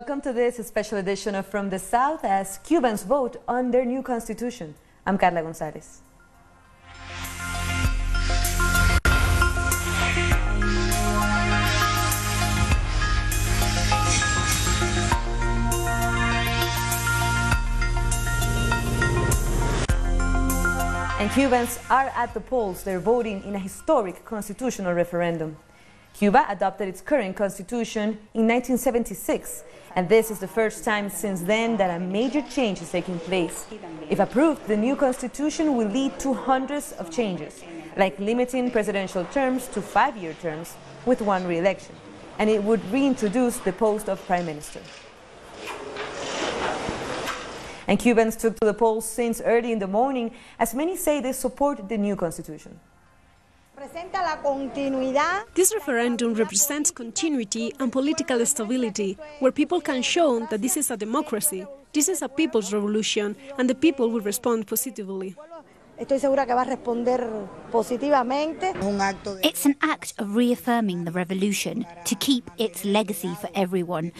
Welcome to this special edition of From the South as Cubans vote on their new constitution. I'm Carla Gonzalez. And Cubans are at the polls. They're voting in a historic constitutional referendum. Cuba adopted its current constitution in 1976, and this is the first time since then that a major change is taking place. If approved, the new constitution will lead to hundreds of changes, like limiting presidential terms to 5-year terms with one re-election, and it would reintroduce the post of prime minister. And Cubans took to the polls since early in the morning, as many say they support the new constitution. This referendum represents continuity and political stability, where people can show that this is a democracy, this is a people's revolution, and the people will respond positively. It's an act of reaffirming the revolution to keep its legacy for everyone,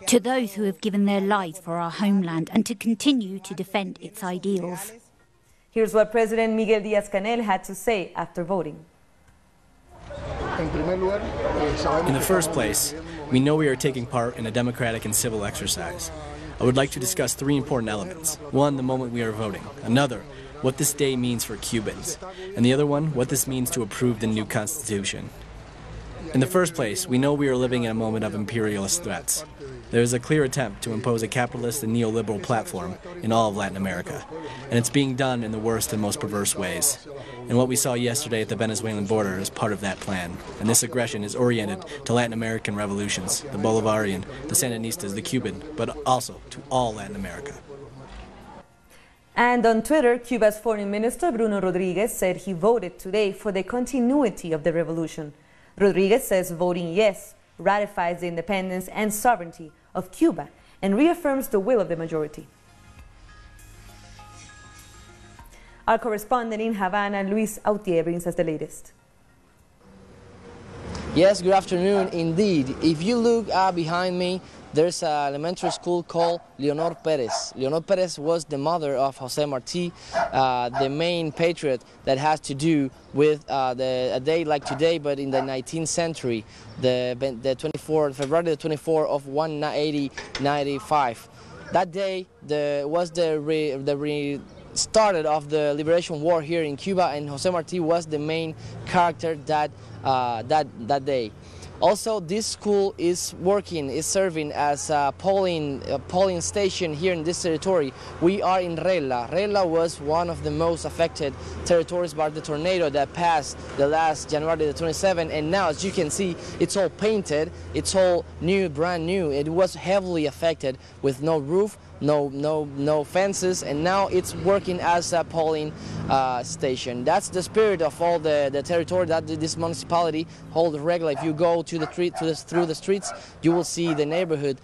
to those who have given their lives for our homeland and to continue to defend its ideals. Here's what President Miguel Díaz-Canel had to say after voting. In the first place, we know we are taking part in a democratic and civil exercise. I would like to discuss 3 important elements. One, the moment we are voting. Another, what this day means for Cubans. And the other one, what this means to approve the new constitution. In the first place, we know we are living in a moment of imperialist threats. There is a clear attempt to impose a capitalist and neoliberal platform in all of Latin America, and it's being done in the worst and most perverse ways. And what we saw yesterday at the Venezuelan border is part of that plan, and this aggression is oriented to Latin American revolutions, the Bolivarian, the Sandinistas, the Cuban, but also to all Latin America. And on Twitter, Cuba's Foreign Minister Bruno Rodriguez said he voted today for the continuity of the revolution. Rodriguez says voting yes ratifies the independence and sovereignty of Cuba and reaffirms the will of the majority. Our correspondent in Havana, Luis Autier, brings us the latest. Yes, good afternoon indeed. If you look behind me, there's an elementary school called Leonor Perez. Leonor Perez was the mother of Jose Marti, the main patriot that has to do with a day like today, but in the 19th century, February the 24th of 1895. That day was the started of the liberation war here in Cuba, and Jose Marti was the main character that day. Also, this school is serving as a polling station here in this territory. We are in Rela. Rela was one of the most affected territories by the tornado that passed the last January the 27th, and now, as you can see, it's all painted, it's all new, brand new. It was heavily affected with no roof, no fences, and now it's working as a polling station. That's the spirit of all the territory that this municipality holds regular. If you go to through the streets, you will see the neighborhood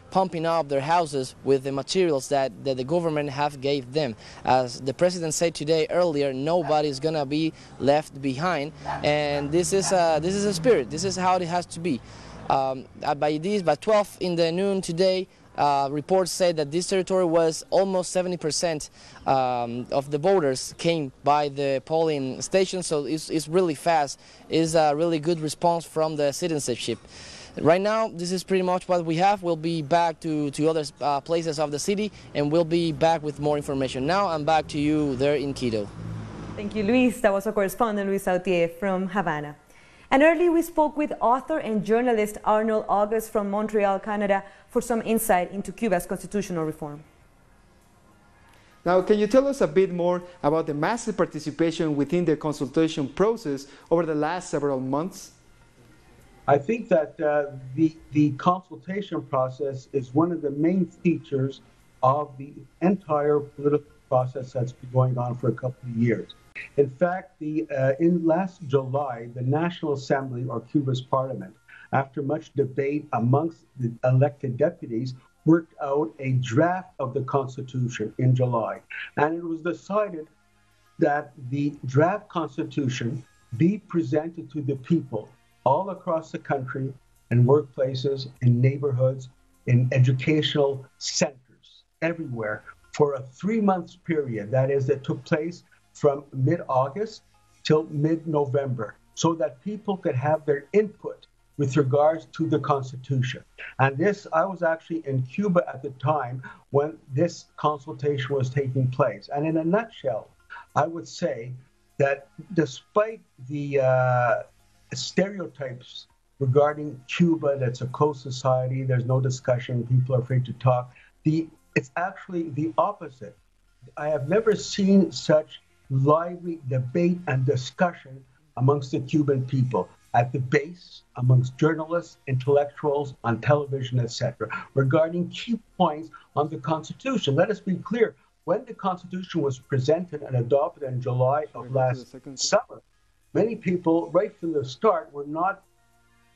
pumping up their houses with the materials that the government have gave them. As the president said today earlier, nobody is gonna be left behind, and this is a spirit. This is how it has to be. By 12 in the noon today, reports say that this territory was almost 70% of the voters came by the polling station, so it's really fast. It's a really good response from the citizenship. Right now, this is pretty much what we have. We'll be back to other places of the city, and we'll be back with more information. Now I'm back to you there in Quito. Thank you, Luis. That was our correspondent, Luis Autier, from Havana. And earlier we spoke with author and journalist Arnold August from Montreal, Canada, for some insight into Cuba's constitutional reform. Now, can you tell us a bit more about the massive participation within the consultation process over the last several months? I think that the consultation process is one of the main features of the entire political process that's been going on for a couple of years. In fact, in last July, the National Assembly, or Cuba's parliament, after much debate amongst the elected deputies, worked out a draft of the Constitution in July. And it was decided that the draft Constitution be presented to the people all across the country, in workplaces, in neighborhoods, in educational centers everywhere for a 3-month period. That is, that took place from mid-August till mid-November, so that people could have their input with regards to the Constitution. And this, I was actually in Cuba at the time when this consultation was taking place. And in a nutshell, I would say that despite the stereotypes regarding Cuba, that's a closed society, there's no discussion, people are afraid to talk, it's actually the opposite. I have never seen such lively debate and discussion amongst the Cuban people, at the base, amongst journalists, intellectuals, on television, etc., regarding key points on the Constitution. Let us be clear, when the Constitution was presented and adopted in July of last summer, many people, right from the start, were not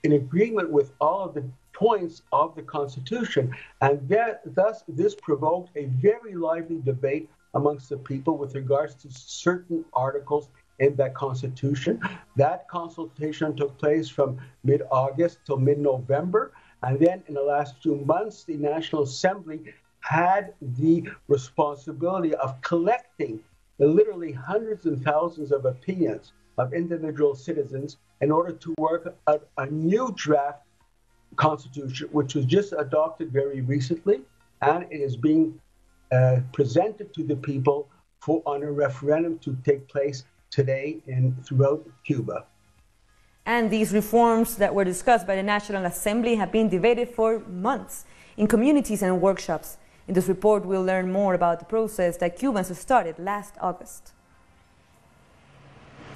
in agreement with all of the points of the Constitution. And thus, this provoked a very lively debate amongst the people with regards to certain articles in that Constitution. That consultation took place from mid-August till mid-November. And then in the last few months, the National Assembly had the responsibility of collecting the literally hundreds and thousands of opinions of individual citizens in order to work out a new draft Constitution, which was just adopted very recently, and it is being presented to the people on a referendum to take place today throughout Cuba. And these reforms that were discussed by the National Assembly have been debated for months in communities and workshops. In this report, we'll learn more about the process that Cubans started last August.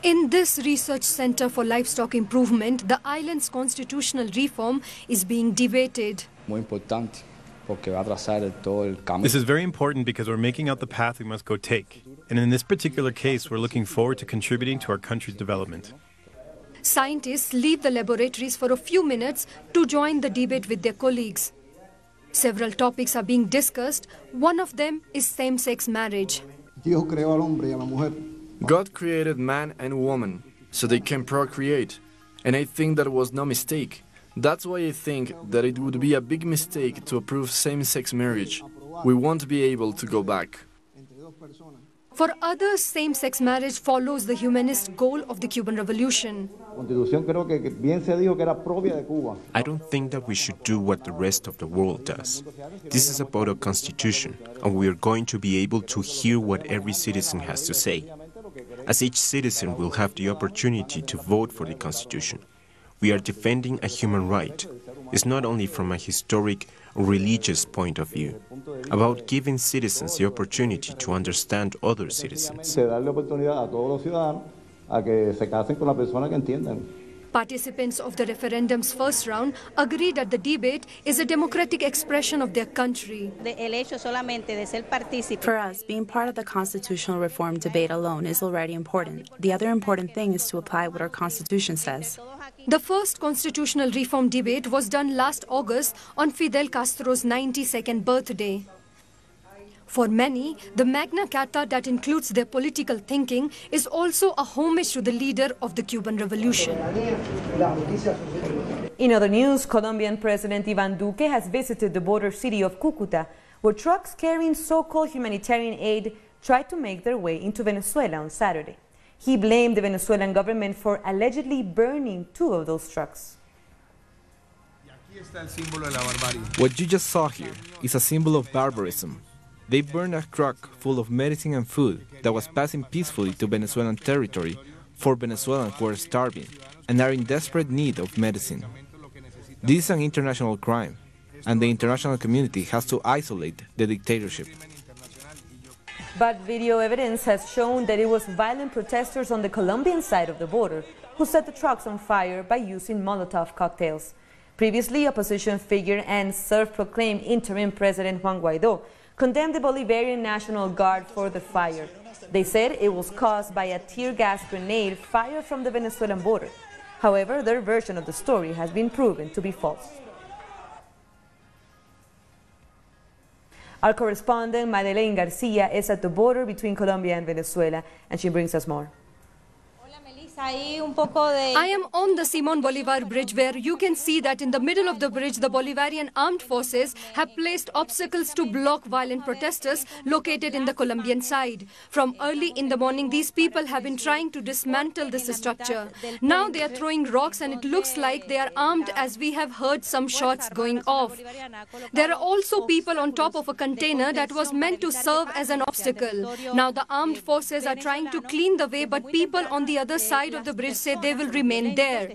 In this research center for livestock improvement, the island's constitutional reform is being debated. This is very important because we're making out the path we must go take. And in this particular case, we're looking forward to contributing to our country's development. Scientists leave the laboratories for a few minutes to join the debate with their colleagues. Several topics are being discussed. One of them is same-sex marriage. God created man and woman so they can procreate, and I think that was no mistake. That's why I think that it would be a big mistake to approve same-sex marriage. We won't be able to go back. For others, same-sex marriage follows the humanist goal of the Cuban Revolution. I don't think that we should do what the rest of the world does. This is about a constitution, and we are going to be able to hear what every citizen has to say, as each citizen will have the opportunity to vote for the constitution. We are defending a human right. It's not only from a historic or religious point of view, about giving citizens the opportunity to understand other citizens. Participants of the referendum's first round agree that the debate is a democratic expression of their country. For us, being part of the constitutional reform debate alone is already important. The other important thing is to apply what our constitution says. The first constitutional reform debate was done last August on Fidel Castro's 92nd birthday. For many, the Magna Carta that includes their political thinking is also a homage to the leader of the Cuban Revolution. In other news, Colombian President Iván Duque has visited the border city of Cúcuta, where trucks carrying so-called humanitarian aid tried to make their way into Venezuela on Saturday. He blamed the Venezuelan government for allegedly burning 2 of those trucks. What you just saw here is a symbol of barbarism. They burned a truck full of medicine and food that was passing peacefully to Venezuelan territory for Venezuelans who are starving and are in desperate need of medicine. This is an international crime, and the international community has to isolate the dictatorship. But video evidence has shown that it was violent protesters on the Colombian side of the border who set the trucks on fire by using Molotov cocktails. Previously, opposition figure and self-proclaimed interim President Juan Guaidó condemned the Bolivarian National Guard for the fire. They said it was caused by a tear gas grenade fired from the Venezuelan border. However, their version of the story has been proven to be false. Our correspondent Madeleine Garcia is at the border between Colombia and Venezuela, and she brings us more. I am on the Simón Bolívar Bridge, where you can see that in the middle of the bridge, the Bolivarian armed forces have placed obstacles to block violent protesters located in the Colombian side. From early in the morning, these people have been trying to dismantle this structure. Now they are throwing rocks and it looks like they are armed, as we have heard some shots going off. There are also people on top of a container that was meant to serve as an obstacle. Now the armed forces are trying to clean the way, but people on the other side of the bridge say they will remain there.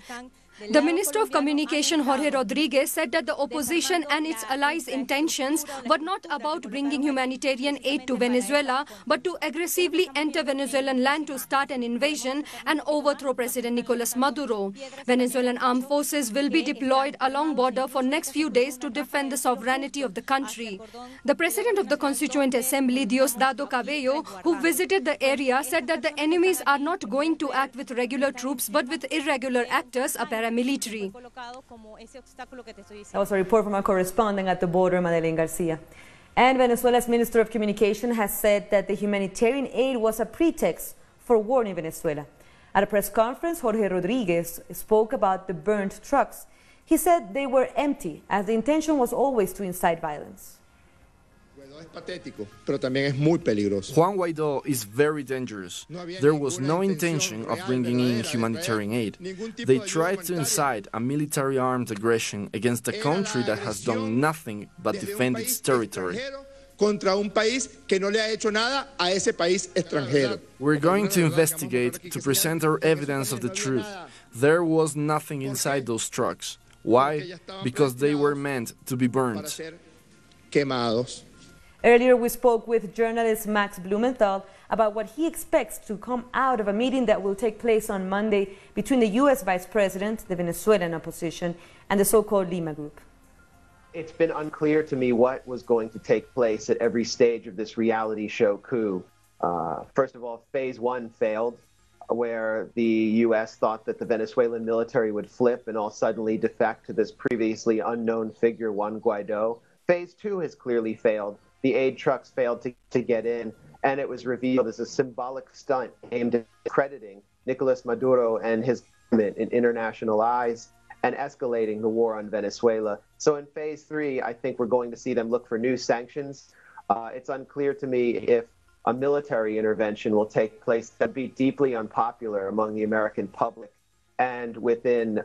The Minister of Communication, Jorge Rodriguez, said that the opposition and its allies' intentions were not about bringing humanitarian aid to Venezuela, but to aggressively enter Venezuelan land to start an invasion and overthrow President Nicolas Maduro. Venezuelan armed forces will be deployed along border for next few days to defend the sovereignty of the country. The President of the Constituent Assembly, Diosdado Cabello, who visited the area, said that the enemies are not going to act with regular troops, but with irregular actors, paramilitary. That was a report from our correspondent at the border, Madeleine Garcia. And Venezuela's Minister of Communication has said that the humanitarian aid was a pretext for war in Venezuela. At a press conference, Jorge Rodriguez spoke about the burned trucks. He said they were empty, as the intention was always to incite violence. Juan Guaidó is very dangerous. There was no intention of bringing in humanitarian aid. They tried to incite a military armed aggression against a country that has done nothing but defend its territory. We're going to investigate to present our evidence of the truth. There was nothing inside those trucks. Why? Because they were meant to be burned. Earlier, we spoke with journalist Max Blumenthal about what he expects to come out of a meeting that will take place on Monday between the U.S. Vice President, the Venezuelan opposition, and the so-called Lima Group. It's been unclear to me what was going to take place at every stage of this reality show coup. First of all, phase one failed, where the U.S. thought that the Venezuelan military would flip and all suddenly defect to this previously unknown figure, Juan Guaidó. Phase two has clearly failed. The aid trucks failed to get in, and it was revealed as a symbolic stunt aimed at discrediting Nicolas Maduro and his government in international eyes and escalating the war on Venezuela. So in phase three, I think we're going to see them look for new sanctions. It's unclear to me if a military intervention will take place that'd be deeply unpopular among the American public and within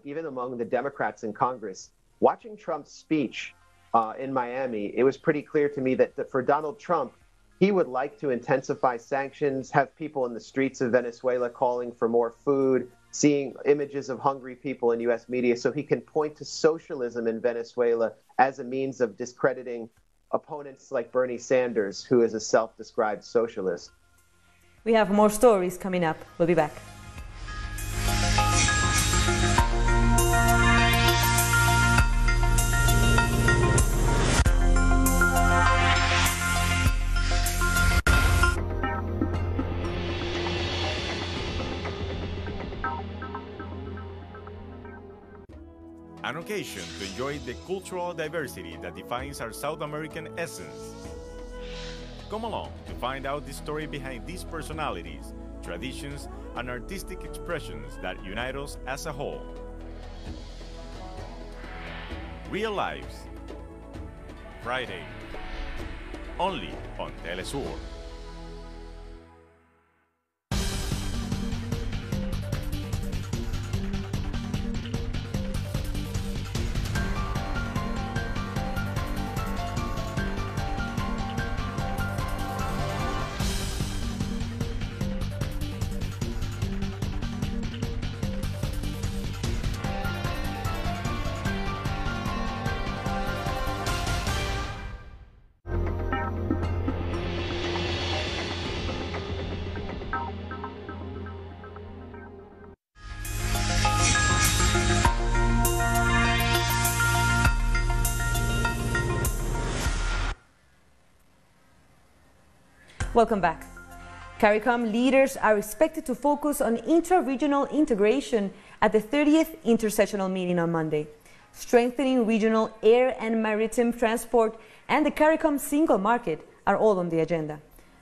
even among the Democrats in Congress. Watching Trump's speech in Miami, it was pretty clear to me that for Donald Trump, he would like to intensify sanctions, have people in the streets of Venezuela calling for more food, seeing images of hungry people in U.S. media, so he can point to socialism in Venezuela as a means of discrediting opponents like Bernie Sanders, who is a self-described socialist. We have more stories coming up. We'll be back. An occasion to enjoy the cultural diversity that defines our South American essence. Come along to find out the story behind these personalities, traditions, and artistic expressions that unite us as a whole. Real Lives, Friday, only on Telesur. Welcome back. CARICOM leaders are expected to focus on intra-regional integration at the 30th intersessional meeting on Monday. Strengthening regional air and maritime transport and the CARICOM single market are all on the agenda.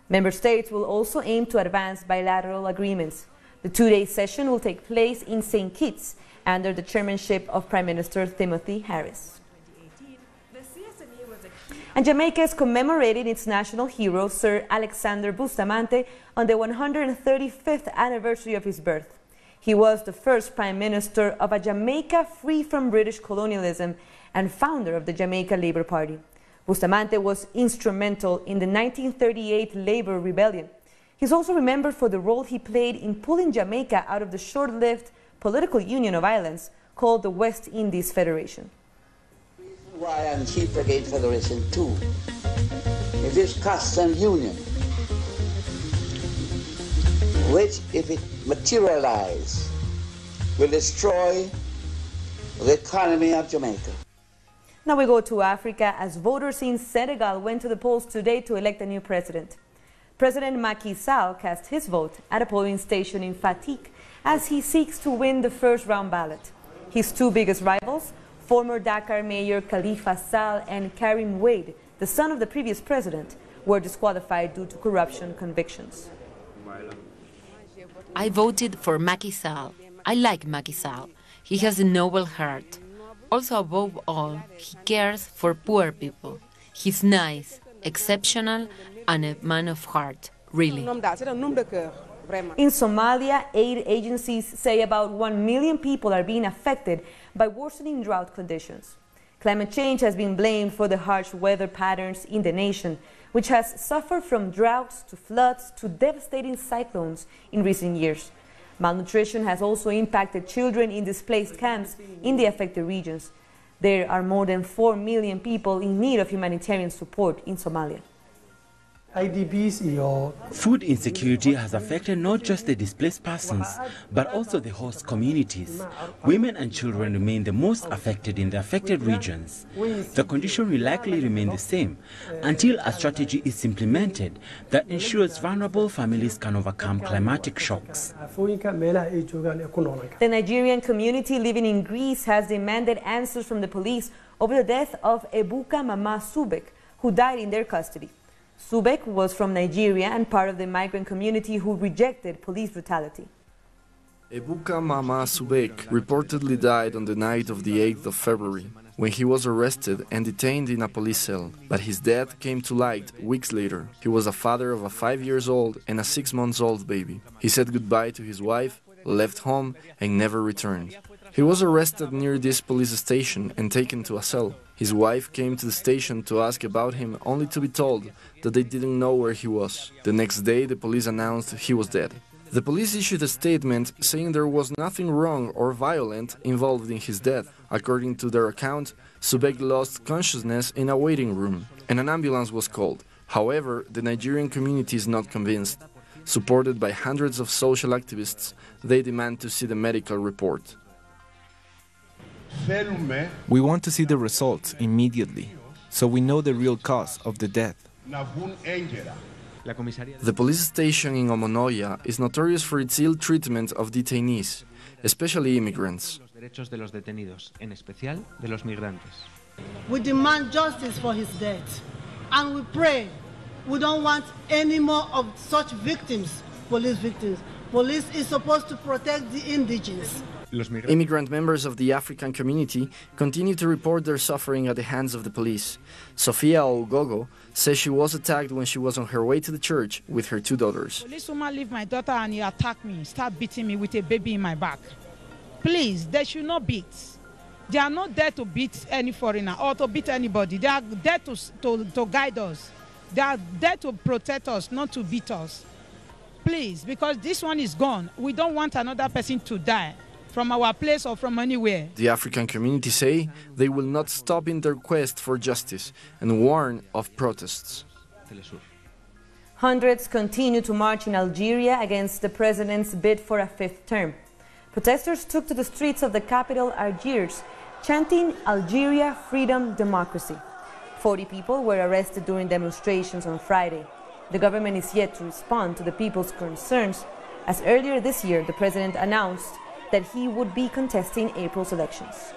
Member states will also aim to advance bilateral agreements. The two-day session will take place in St. Kitts under the chairmanship of Prime Minister Timothy Harris. And Jamaica is commemorating its national hero, Sir Alexander Bustamante, on the 135th anniversary of his birth. He was the first Prime Minister of a Jamaica free from British colonialism and founder of the Jamaica Labour Party. Bustamante was instrumental in the 1938 Labour Rebellion. He's also remembered for the role he played in pulling Jamaica out of the short-lived political union of islands called the West Indies Federation. Why I'm chief against federation too. It is custom union, which, if it materializes, will destroy the economy of Jamaica. Now we go to Africa, as voters in Senegal went to the polls today to elect a new president. President Macky Sall cast his vote at a polling station in Fatick as he seeks to win the first round ballot. His two biggest rivals, former Dakar Mayor Khalifa Sall and Karim Wade, the son of the previous president, were disqualified due to corruption convictions. I voted for Macky Sall. I like Macky Sall. He has a noble heart. Also, above all, he cares for poor people. He's nice, exceptional, and a man of heart, really. In Somalia, aid agencies say about 1 million people are being affected by worsening drought conditions. Climate change has been blamed for the harsh weather patterns in the nation, which has suffered from droughts to floods to devastating cyclones in recent years. Malnutrition has also impacted children in displaced camps in the affected regions. There are more than 4 million people in need of humanitarian support in Somalia. Food insecurity has affected not just the displaced persons, but also the host communities. Women and children remain the most affected in the affected regions. The condition will likely remain the same until a strategy is implemented that ensures vulnerable families can overcome climatic shocks. The Nigerian community living in Greece has demanded answers from the police over the death of Ebuka Mama Subek, who died in their custody. Subek was from Nigeria and part of the migrant community who rejected police brutality. Ebuka Mama Subek reportedly died on the night of the 8th of February, when he was arrested and detained in a police cell. But his death came to light weeks later. He was a father of a 5-year-old and a 6-month-old baby. He said goodbye to his wife, left home, and never returned. He was arrested near this police station and taken to a cell. His wife came to the station to ask about him, only to be told that they didn't know where he was. The next day, the police announced he was dead. The police issued a statement saying there was nothing wrong or violent involved in his death. According to their account, Subek lost consciousness in a waiting room, and an ambulance was called. However, the Nigerian community is not convinced. Supported by hundreds of social activists, they demand to see the medical report. We want to see the results immediately, so we know the real cause of the death. The police station in Omonoya is notorious for its ill treatment of detainees, especially immigrants. We demand justice for his death, and we pray we don't want any more of such victims, police victims. Police is supposed to protect the indigenous. Immigrant members of the African community continue to report their suffering at the hands of the police. Sofia Ogogo says she was attacked when she was on her way to the church with her 2 daughters. Policewoman leave my daughter and he attacked me, start beating me with a baby in my back. Please, they should not beat. They are not there to beat any foreigner or to beat anybody. They are there to guide us. They are there to protect us, not to beat us. Please, because this one is gone. We don't want another person to die from our place or from anywhere. The African community say they will not stop in their quest for justice and warn of protests. Hundreds continue to march in Algeria against the president's bid for a 5th term. Protesters took to the streets of the capital, Algiers, chanting Algeria, freedom, democracy. 40 people were arrested during demonstrations on Friday. The government is yet to respond to the people's concerns, as earlier this year the president announced that he would be contesting April's elections.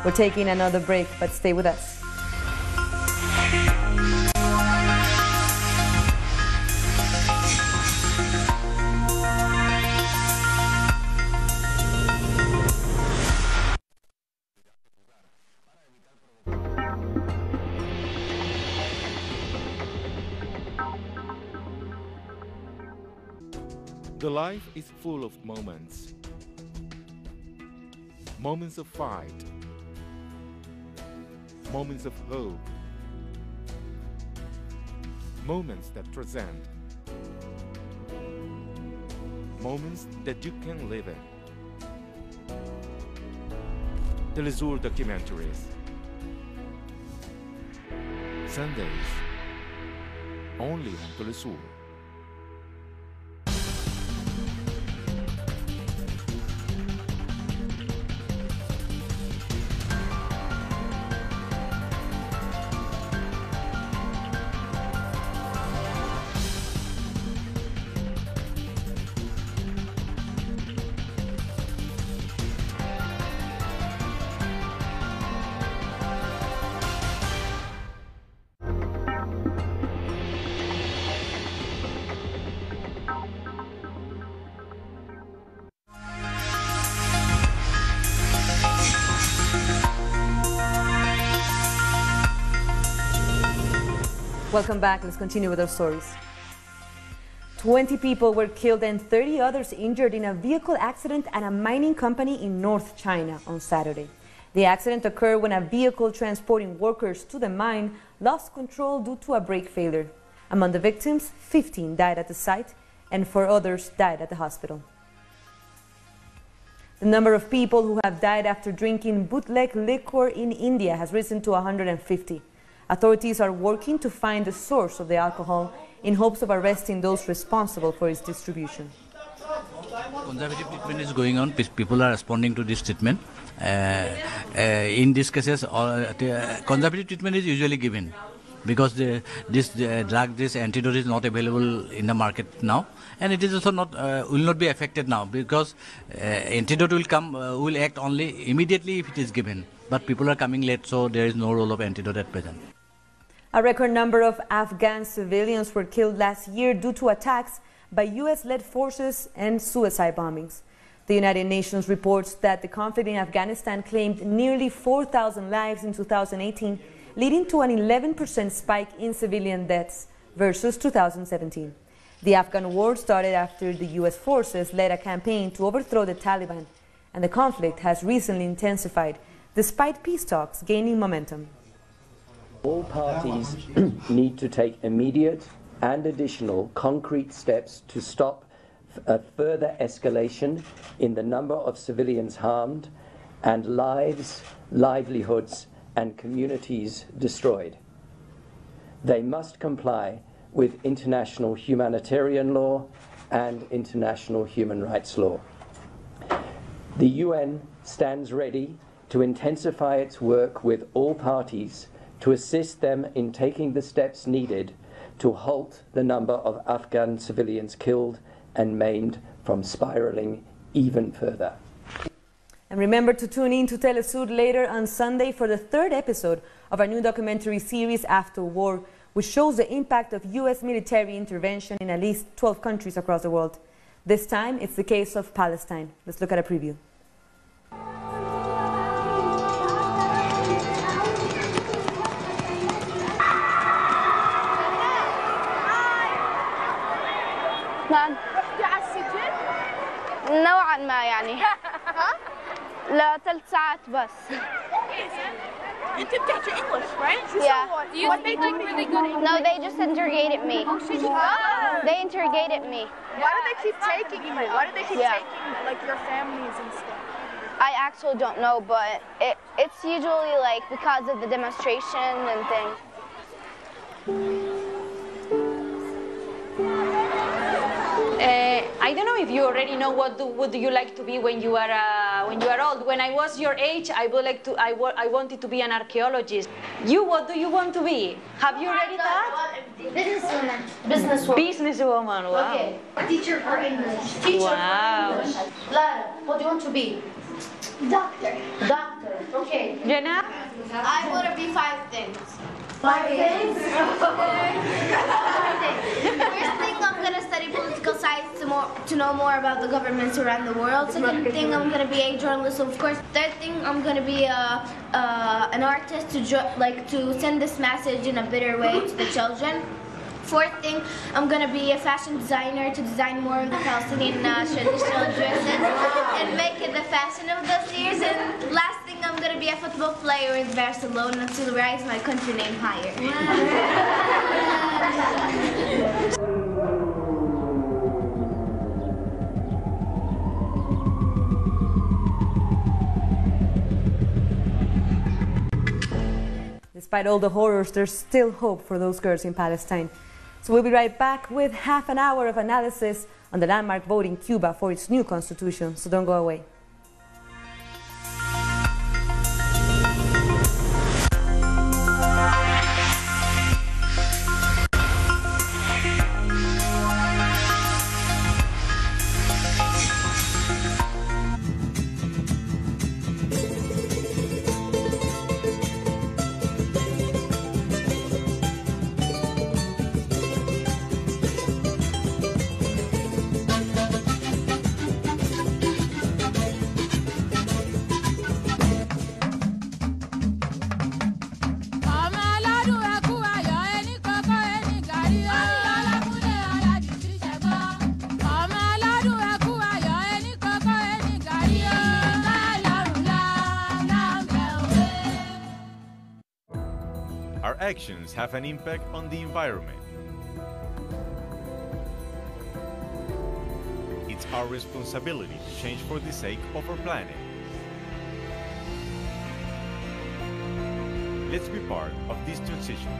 We're taking another break, but stay with us. The life is full of moments. Moments of fight. Moments of hope. Moments that transcend. Moments that you can live in. Telesur documentaries. Sundays. Only on Telesur. Welcome back. Let's continue with our stories. 20 people were killed and 30 others injured in a vehicle accident at a mining company in North China on Saturday. The accident occurred when a vehicle transporting workers to the mine lost control due to a brake failure. Among the victims, 15 died at the site and 4 others died at the hospital. The number of people who have died after drinking bootleg liquor in India has risen to 150. Authorities are working to find the source of the alcohol in hopes of arresting those responsible for its distribution. Conservative treatment is going on. People are responding to this treatment. In these cases, conservative treatment is usually given because this antidote is not available in the market now, and it is also will not be affected now because antidote will act only immediately if it is given. But people are coming late, so there is no role of antidote at present. A record number of Afghan civilians were killed last year due to attacks by US-led forces and suicide bombings. The United Nations reports that the conflict in Afghanistan claimed nearly 4,000 lives in 2018, leading to an 11% spike in civilian deaths versus 2017. The Afghan war started after the US forces led a campaign to overthrow the Taliban, and the conflict has recently intensified, despite peace talks gaining momentum. All parties need to take immediate and additional concrete steps to stop a further escalation in the number of civilians harmed and lives, livelihoods, and communities destroyed. They must comply with international humanitarian law and international human rights law. The UN stands ready to intensify its work with all parties to assist them in taking the steps needed to halt the number of Afghan civilians killed and maimed from spiraling even further. And remember to tune in to Telesur later on Sunday for the 3rd episode of our new documentary series After War, which shows the impact of US military intervention in at least 12 countries across the world. This time, it's the case of Palestine. Let's look at a preview. نوعا ما يعني ل3 ساعات بس. انت بتحكي English, right? Yeah. Do you speak like really good English? No, they just interrogated me. They interrogated me. Why do they keep taking you? Why do they keep taking like your families and stuff? I actually don't know, but it's usually like because of the demonstration and things. I don't know if you already know what do you like to be when you are old. When I was your age, I wanted to be an archaeologist. You, what do you want to be? Have you already thought? Businesswoman. Businesswoman. Wow. Okay. Teacher for English. Teacher wow. for English. Lara, what do you want to be? Doctor. Doctor. Okay. Jenna? I want to be 5 things. 5 things? First thing, I'm going to study political science to know more about the governments around the world. Second thing, I'm going to be a journalist, of course. Third thing, I'm going to be an artist to send this message in a better way to the children. Fourth thing, I'm going to be a fashion designer to design more of the Palestinian traditional dresses and make it the fashion of those years. And last thing, I'm going to be a football player in Barcelona to rise my country name higher. Despite all the horrors, there's still hope for those girls in Palestine. So we'll be right back with half an hour of analysis on the landmark vote in Cuba for its new constitution. So don't go away. Our actions have an impact on the environment. It's our responsibility to change for the sake of our planet. Let's be part of this transition.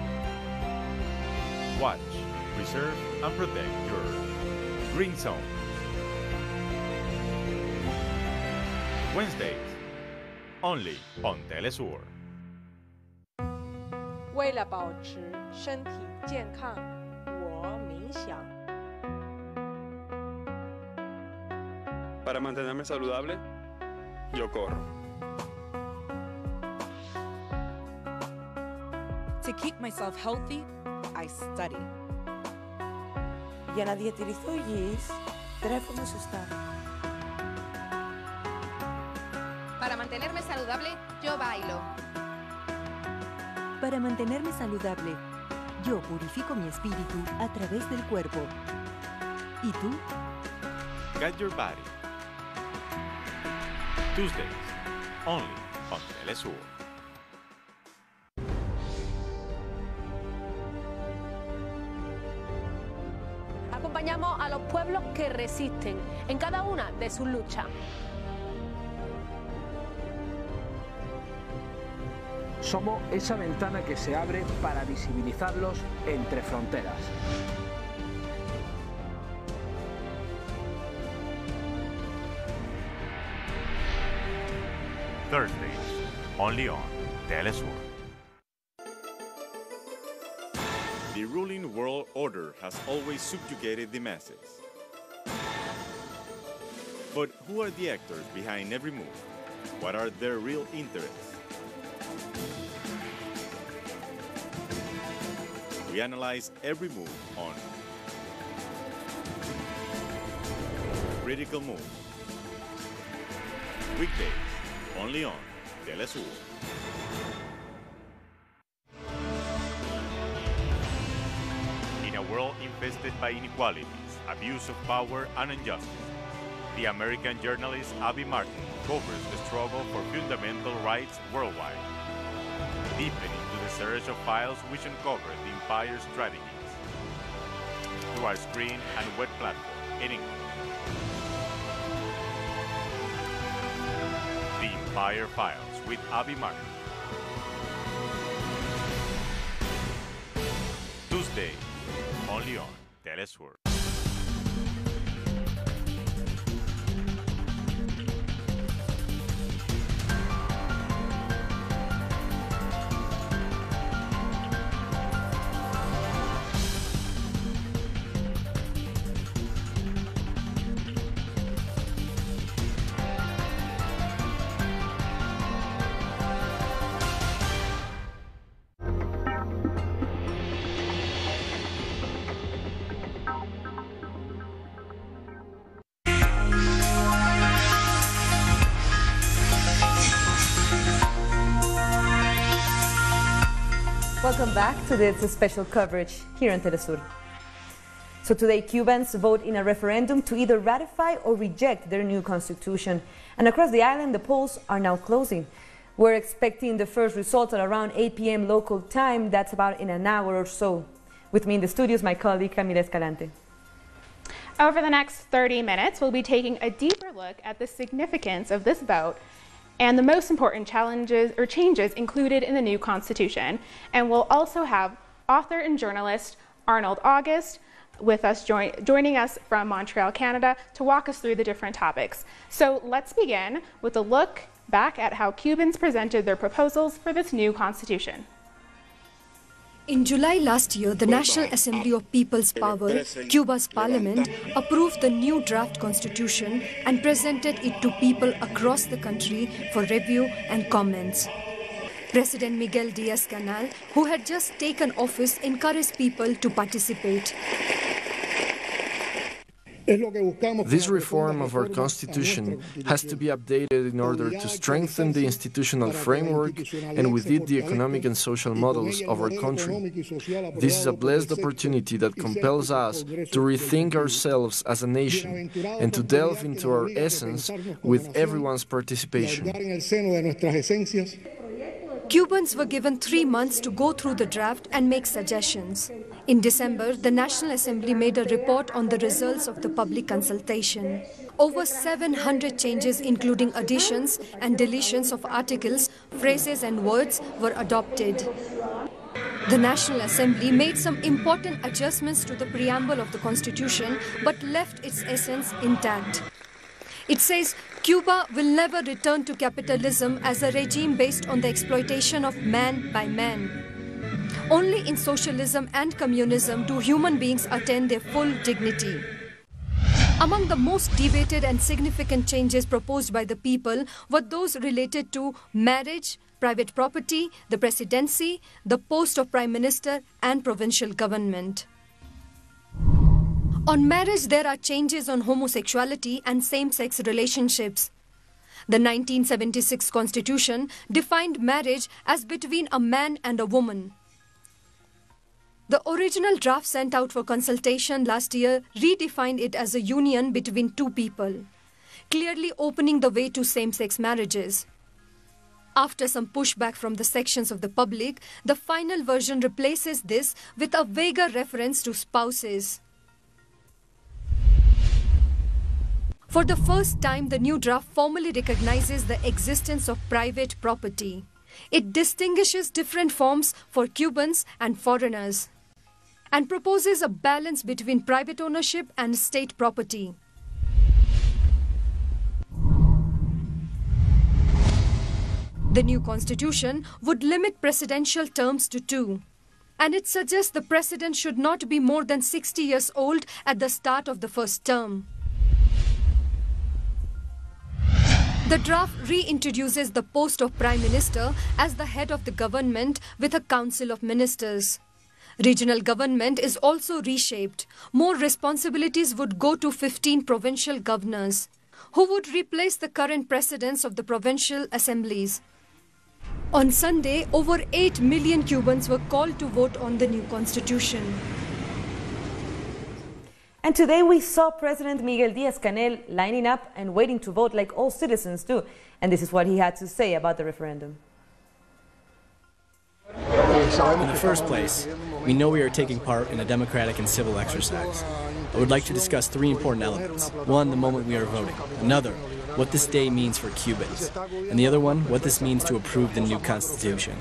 Watch, preserve, and protect your Green Zone. Wednesdays, only on Telesur. 为了保持身体健康，我冥想。Para mantenerme saludable, yo corro. To keep myself healthy, I study. Για να διατηρηθώ υγιής, τρέφομαι σωστά. Para mantenerme saludable, yo bailo. Para mantenerme saludable, yo purifico mi espíritu a través del cuerpo. ¿Y tú? Guide your body. Tuesdays, only on Telesur. Acompañamos a los pueblos que resisten en cada una de sus luchas. Somos esa ventana que se abre para visibilizarlos entre fronteras. Thursdays, only on Telesur. The ruling world order has always subjugated the masses. But who are the actors behind every move? What are their real interests? We analyze every move on Critical Move. Weekdays, only on Telesur. In a world infested by inequalities, abuse of power, and injustice, the American journalist Abby Martin covers the struggle for fundamental rights worldwide, deepening into the search of files which uncover the empire's strategies through our screen and web platform in English. The Empire Files with Abby Martin. Tuesday, only on Telesur. Welcome back to this special coverage here on Telesur. So today, Cubans vote in a referendum to either ratify or reject their new constitution. And across the island, the polls are now closing. We're expecting the first results at around 8 p.m. local time. That's about in an hour or so. With me in the studios, my colleague Camila Escalante. Over the next 30 minutes, we'll be taking a deeper look at the significance of this vote and the most important challenges or changes included in the new constitution. And we'll also have author and journalist Arnold August with us joining us from Montreal, Canada, to walk us through the different topics. So let's begin with a look back at how Cubans presented their proposals for this new constitution. In July last year, the National Assembly of People's Power, Cuba's parliament, approved the new draft constitution and presented it to people across the country for review and comments. President Miguel Díaz-Canel, who had just taken office, encouraged people to participate. This reform of our constitution has to be updated in order to strengthen the institutional framework and with it the economic and social models of our country. This is a blessed opportunity that compels us to rethink ourselves as a nation and to delve into our essence with everyone's participation. Cubans were given 3 months to go through the draft and make suggestions. In December, the National Assembly made a report on the results of the public consultation. Over 700 changes, including additions and deletions of articles, phrases and words, were adopted. The National Assembly made some important adjustments to the preamble of the Constitution, but left its essence intact. It says, Cuba will never return to capitalism as a regime based on the exploitation of man by man. Only in socialism and communism do human beings attain their full dignity. Among the most debated and significant changes proposed by the people were those related to marriage, private property, the presidency, the post of prime minister, and provincial government. On marriage, there are changes on homosexuality and same-sex relationships. The 1976 Constitution defined marriage as between a man and a woman. The original draft sent out for consultation last year redefined it as a union between two people, clearly opening the way to same-sex marriages. After some pushback from the sections of the public, the final version replaces this with a vaguer reference to spouses. For the first time, the new draft formally recognizes the existence of private property. It distinguishes different forms for Cubans and foreigners and proposes a balance between private ownership and state property. The new constitution would limit presidential terms to 2, and it suggests the president should not be more than 60 years old at the start of the first term. The draft reintroduces the post of Prime Minister as the head of the government with a council of ministers. Regional government is also reshaped. More responsibilities would go to 15 provincial governors, who would replace the current presidents of the provincial assemblies. On Sunday, over 8 million Cubans were called to vote on the new constitution. And today we saw President Miguel Díaz-Canel lining up and waiting to vote like all citizens do. And this is what he had to say about the referendum. In the first place, we know we are taking part in a democratic and civil exercise. I would like to discuss 3 important elements. One, the moment we are voting. Another, what this day means for Cubans. And the other one, what this means to approve the new constitution.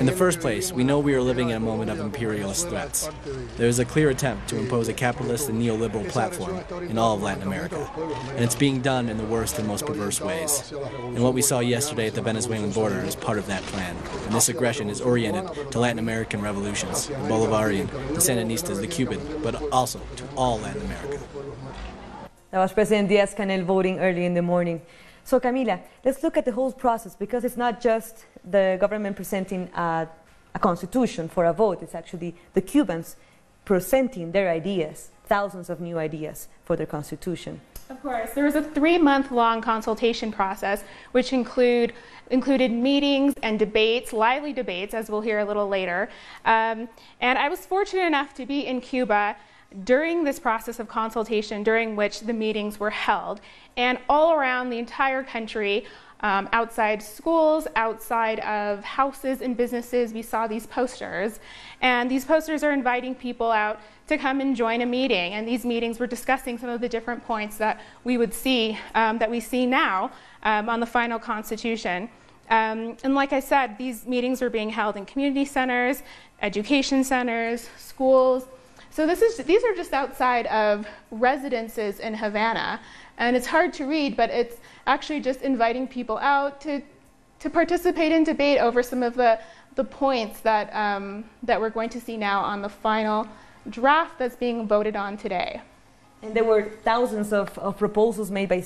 In the first place, we know we are living in a moment of imperialist threats. There is a clear attempt to impose a capitalist and neoliberal platform in all of Latin America, and it's being done in the worst and most perverse ways. And what we saw yesterday at the Venezuelan border is part of that plan, and this aggression is oriented to Latin American revolutions, the Bolivarian, the Sandinistas, the Cuban, but also to all Latin America. That was President Díaz-Canel voting early in the morning. So Camila, let's look at the whole process, because it's not just the government presenting a constitution for a vote. It's actually the Cubans presenting their ideas, thousands of new ideas for their constitution. Of course. There was a 3-month-long consultation process, which included meetings and debates, lively debates, as we'll hear a little later. And I was fortunate enough to be in Cuba during this process of consultation, during which the meetings were held. And all around the entire country, outside schools, outside of houses and businesses, we saw these posters. And these posters are inviting people out to come and join a meeting. And these meetings were discussing some of the different points that we would see, that we see now on the final constitution. And like I said, these meetings were being held in community centers, education centers, schools. So these are just outside of residences in Havana. And it's hard to read, but it's actually just inviting people out to participate in debate over some of the points that, that we're going to see now on the final draft that's being voted on today. And there were thousands of proposals made by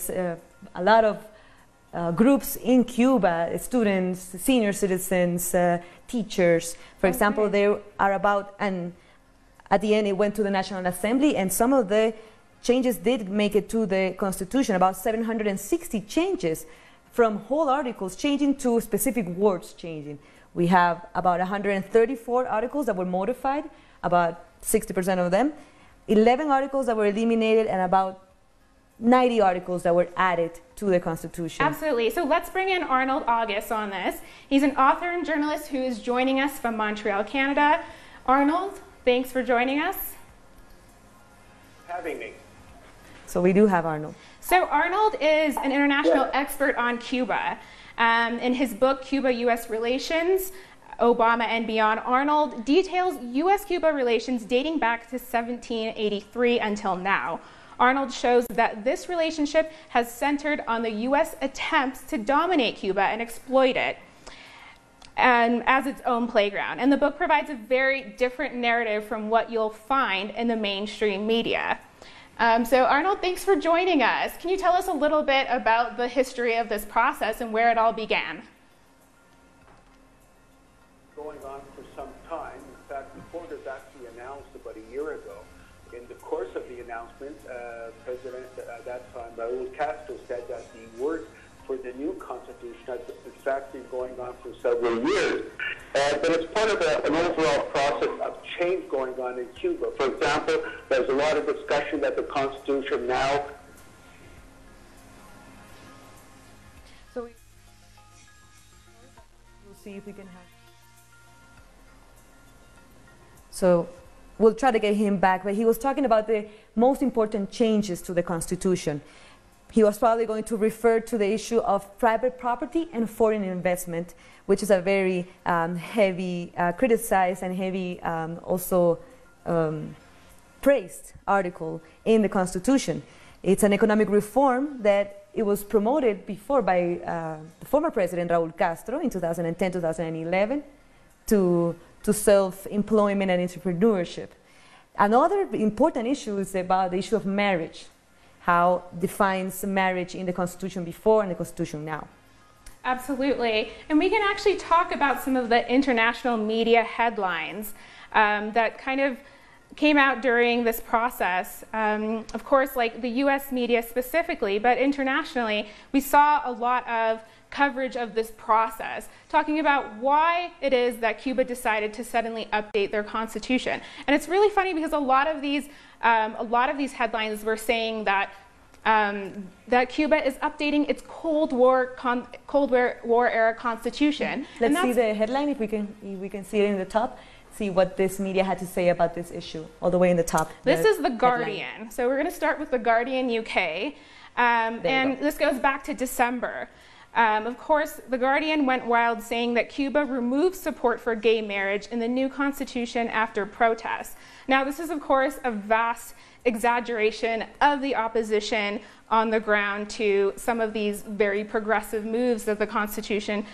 a lot of groups in Cuba, students, senior citizens, teachers. For example, there are about, and at the end it went to the National Assembly, and some of the changes did make it to the Constitution, about 760 changes, from whole articles changing to specific words changing. We have about 134 articles that were modified, about 60% of them, 11 articles that were eliminated, and about 90 articles that were added to the Constitution. Absolutely. So let's bring in Arnold August on this. He's an author and journalist who is joining us from Montreal, Canada. Arnold, thanks for joining us. Having me. So we do have Arnold. So Arnold is an international expert on Cuba. In his book, Cuba-U.S. Relations, Obama and Beyond, Arnold details U.S.-Cuba relations dating back to 1783 until now. Arnold shows that this relationship has centered on the U.S. attempts to dominate Cuba and exploit it as its own playground. And the book provides a very different narrative from what you'll find in the mainstream media. So Arnold, thanks for joining us. Can you tell us a little bit about the history of this process and where it all began? Going on for some time. In fact, before it was actually announced about a year ago, in the course of the announcement, President at that time, Raul Castro, said that the work for the new constitution has in fact been going on for several years. But it's part of an overall process of change going on in Cuba. For example, there's a lot of discussion that the constitution now... So we'll see if we can have... So we'll try to get him back, but he was talking about the most important changes to the Constitution. He was probably going to refer to the issue of private property and foreign investment, which is a very heavy, criticized and heavy also praised article in the Constitution. It's an economic reform that it was promoted before by the former President Raul Castro in 2010, 2011 to self-employment and entrepreneurship. Another important issue is about the issue of marriage, how defines marriage in the Constitution before and the Constitution now. Absolutely. And we can actually talk about some of the international media headlines that kind of came out during this process. Of course, like the US media specifically, but internationally, we saw a lot of coverage of this process, talking about why it is that Cuba decided to suddenly update their constitution. And it's really funny because a lot of these headlines were saying that that Cuba is updating its Cold War era constitution. Let's see the headline if we can see it in the top. See what this media had to say about this issue, all the way in the top. This is The Guardian. So we're going to start with The Guardian UK. And this goes back to December. Of course, The Guardian went wild saying that Cuba removed support for gay marriage in the new constitution after protests. Now, this is, of course, a vast exaggeration of the opposition on the ground to some of these very progressive moves that the constitution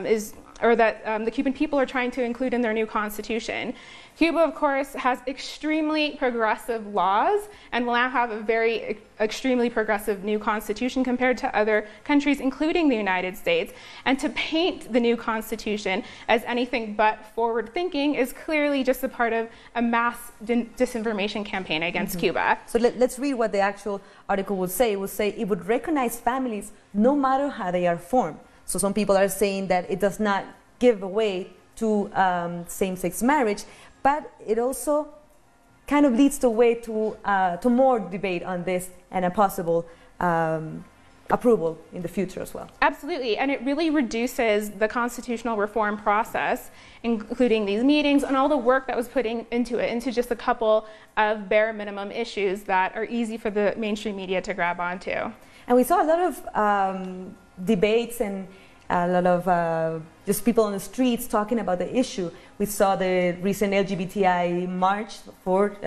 is or that the Cuban people are trying to include in their new constitution. Cuba, of course, has extremely progressive laws and will now have a very extremely progressive new constitution compared to other countries, including the United States. And to paint the new constitution as anything but forward-thinking is clearly just a part of a mass disinformation campaign against Cuba. So let's read what the actual article would say. It would say it would recognize families no matter how they are formed. So some people are saying that it does not give away to same-sex marriage, but it also kind of leads the way to more debate on this and a possible approval in the future as well. Absolutely, and it really reduces the constitutional reform process, including these meetings and all the work that was put into it, into just a couple of bare minimum issues that are easy for the mainstream media to grab onto. And we saw a lot of debates and a lot of just people on the streets talking about the issue. We saw the recent LGBTI march for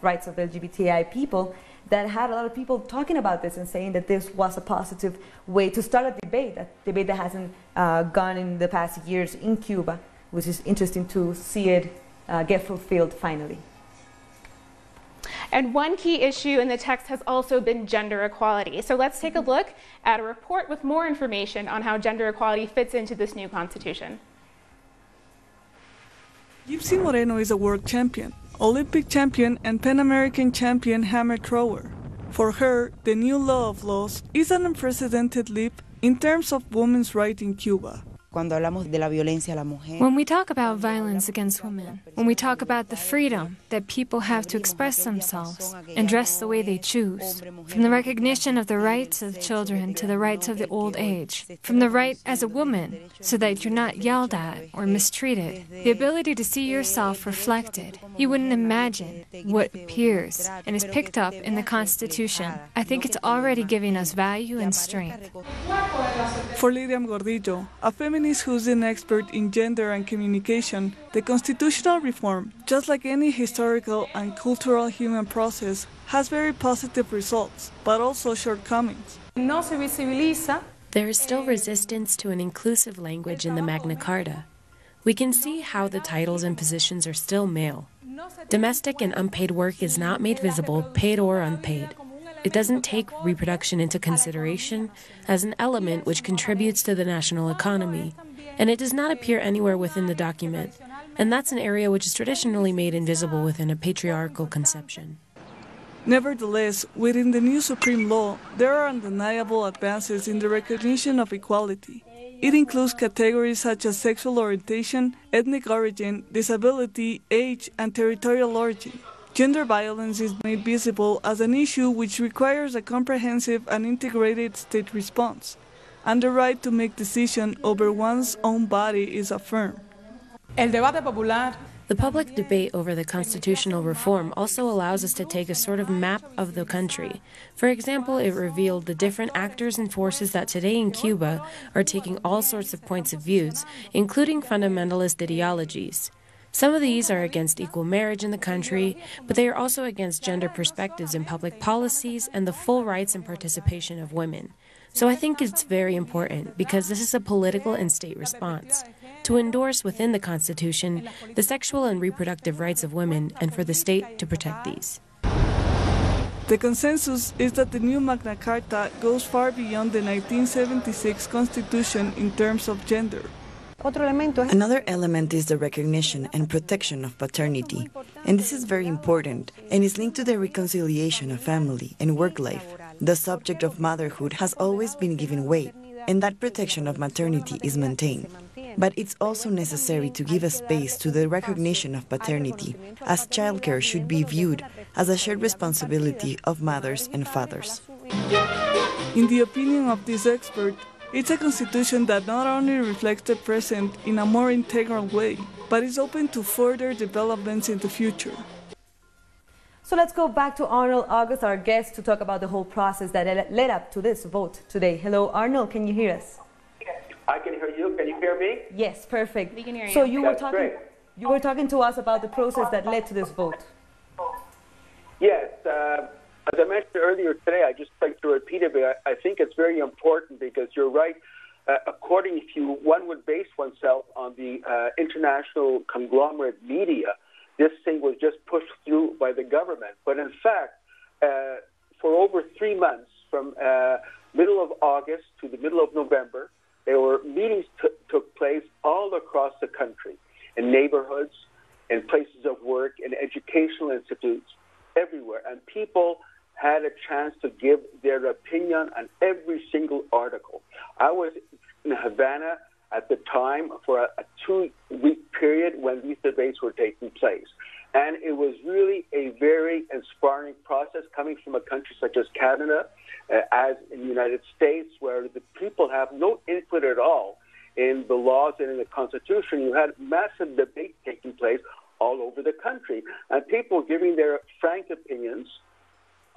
rights of LGBTI people that had a lot of people talking about this and saying that this was a positive way to start a debate that hasn't gone in the past years in Cuba, which is interesting to see it get fulfilled finally. And one key issue in the text has also been gender equality. So let's take a look at a report with more information on how gender equality fits into this new constitution. Gypsy Moreno is a world champion, Olympic champion, and Pan American champion hammer thrower. For her, the new law of laws is an unprecedented leap in terms of women's rights in Cuba. When we talk about violence against women, when we talk about the freedom that people have to express themselves and dress the way they choose, from the recognition of the rights of children to the rights of the old age, from the right as a woman so that you're not yelled at or mistreated, the ability to see yourself reflected, you wouldn't imagine what appears and is picked up in the Constitution. I think it's already giving us value and strength. For Liriam Gordillo, a feminist who's an expert in gender and communication, the constitutional reform, just like any historical and cultural human process, has very positive results, but also shortcomings. There is still resistance to an inclusive language in the Magna Carta. We can see how the titles and positions are still male. Domestic and unpaid work is not made visible, paid or unpaid. It doesn't take reproduction into consideration as an element which contributes to the national economy, and it does not appear anywhere within the document, and that's an area which is traditionally made invisible within a patriarchal conception. Nevertheless, within the new Supreme Law, there are undeniable advances in the recognition of equality. It includes categories such as sexual orientation, ethnic origin, disability, age, and territorial origin. Gender violence is made visible as an issue which requires a comprehensive and integrated state response, and the right to make decisions over one's own body is affirmed. The public debate over the constitutional reform also allows us to take a sort of map of the country. For example, it revealed the different actors and forces that today in Cuba are taking all sorts of points of views, including fundamentalist ideologies. Some of these are against equal marriage in the country, but they are also against gender perspectives in public policies and the full rights and participation of women. So I think it's very important, because this is a political and state response, to endorse within the Constitution the sexual and reproductive rights of women and for the state to protect these. The consensus is that the new Magna Carta goes far beyond the 1976 Constitution in terms of gender. Another element is the recognition and protection of paternity, and this is very important and is linked to the reconciliation of family and work life. The subject of motherhood has always been given weight, and that protection of maternity is maintained. But it's also necessary to give a space to the recognition of paternity, as childcare should be viewed as a shared responsibility of mothers and fathers. In the opinion of this expert, it's a constitution that not only reflects the present in a more integral way, but is open to further developments in the future. So let's go back to Arnold August, our guest, to talk about the whole process that led up to this vote today. Hello, Arnold, can you hear us? I can hear you. Can you hear me? Yes, perfect. We can hear you. So you were talking to us about the process that led to this vote. Yes. As I mentioned earlier today, I just like to repeat it, but I think it's very important because you're right. according, one would base oneself on the international conglomerate media, this thing was just pushed through by the government. But in fact, for over 3 months, from middle of August to the middle of November, there were meetings took place all across the country, in neighborhoods, in places of work, in educational institutes, everywhere. And people had a chance to give their opinion on every single article. I was in Havana at the time for a 2-week period when these debates were taking place. And it was really a very inspiring process coming from a country such as Canada, as in the United States, where the people have no input at all in the laws and in the Constitution. You had massive debate taking place all over the country, and people giving their frank opinions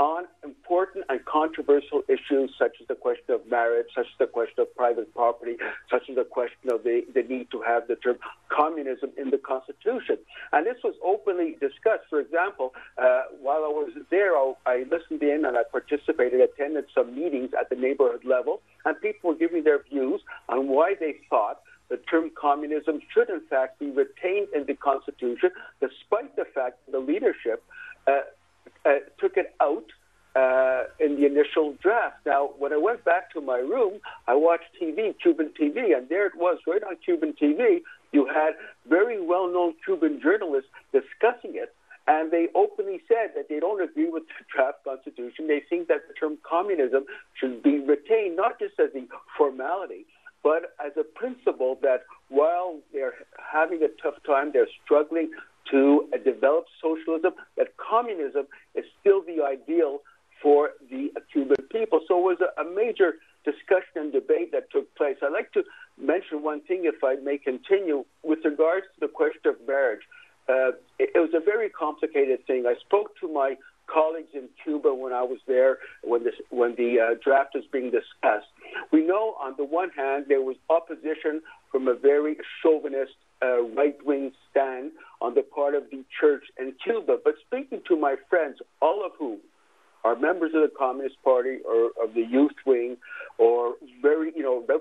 on important and controversial issues such as the question of marriage, such as the question of private property, such as the question of the need to have the term communism in the Constitution. And this was openly discussed. For example, while I was there, I listened in and I participated, attended some meetings at the neighborhood level, and people were giving their views on why they thought the term communism should in fact be retained in the Constitution, despite the fact that the leadership took it out in the initial draft. Now, when I went back to my room, I watched TV, Cuban TV, and there it was, right on Cuban TV. You had very well-known Cuban journalists discussing it, and they openly said that they don't agree with the draft constitution. They think that the term communism should be retained, not just as a formality, but as a principle that while they're having a tough time, they're struggling to develop socialism, that communism is still the ideal for the Cuban people. So it was a major discussion and debate that took place. I'd like to mention one thing, if I may continue, with regards to the question of marriage. It was a very complicated thing. I spoke to my colleagues in Cuba when I was there, when the draft was being discussed. We know, on the one hand, there was opposition from a very chauvinist right-wing stand on the part of the church in Cuba. But speaking to my friends, all of whom are members of the Communist Party or of the youth wing, or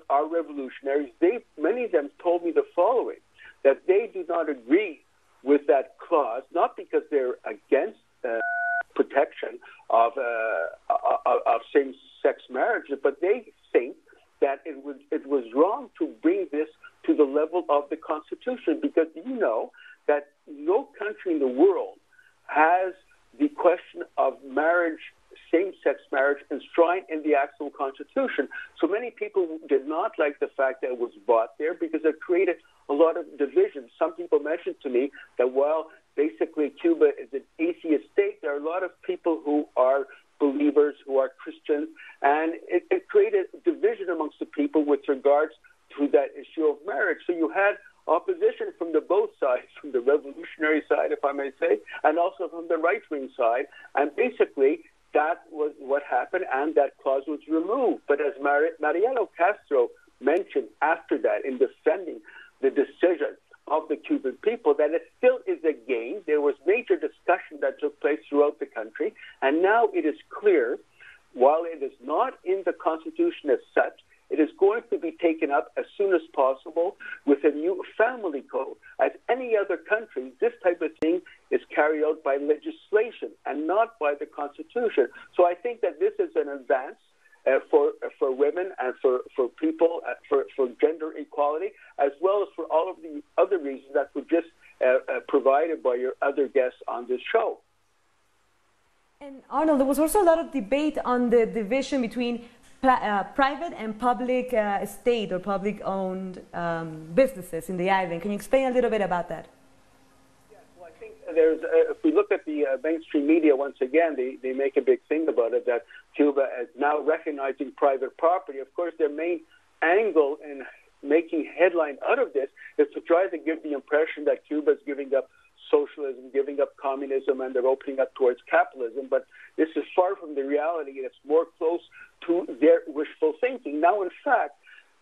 are revolutionaries, many of them told me the following, that they do not agree with that clause, not because they're against protection of same-sex marriage, but they think that it was wrong to bring this to the level of the Constitution, because you know that no country in the world has the question of marriage, same-sex marriage, enshrined in the actual Constitution. So many people did not like the fact that it was brought there because it created a lot of division. Some people mentioned to me that while basically Cuba is an atheist state, there are a lot of people who are believers, who are Christians, and it created division amongst the people with regards to that issue of marriage. So you had opposition from both sides, from the revolutionary side, if I may say, and also from the right-wing side. And basically, that was what happened, and that clause was removed. But as Mariano Castro mentioned after that in defending the decision of the Cuban people, that it still is a gain. There was major discussion that took place throughout the country, and now it is clear, while it is not in the Constitution as such, it is going to be taken up as soon as possible with a new family code. As any other country, this type of thing is carried out by legislation and not by the Constitution. So I think that this is an advance for women and for people, for gender equality, as well as for all of the other reasons that were just provided by your other guests on this show. And Arnold, there was also a lot of debate on the division between private and public estate or public-owned businesses in the island. Can you explain a little bit about that? Yes, well, I think there's, if we look at the mainstream media, once again, they make a big thing about it, that Cuba is now recognizing private property. Of course, their main angle in making headline out of this is to try to give the impression that Cuba is giving up socialism, giving up communism, and they're opening up towards capitalism. But this is far from the reality, and it's more close to their wishful thinking. Now, in fact,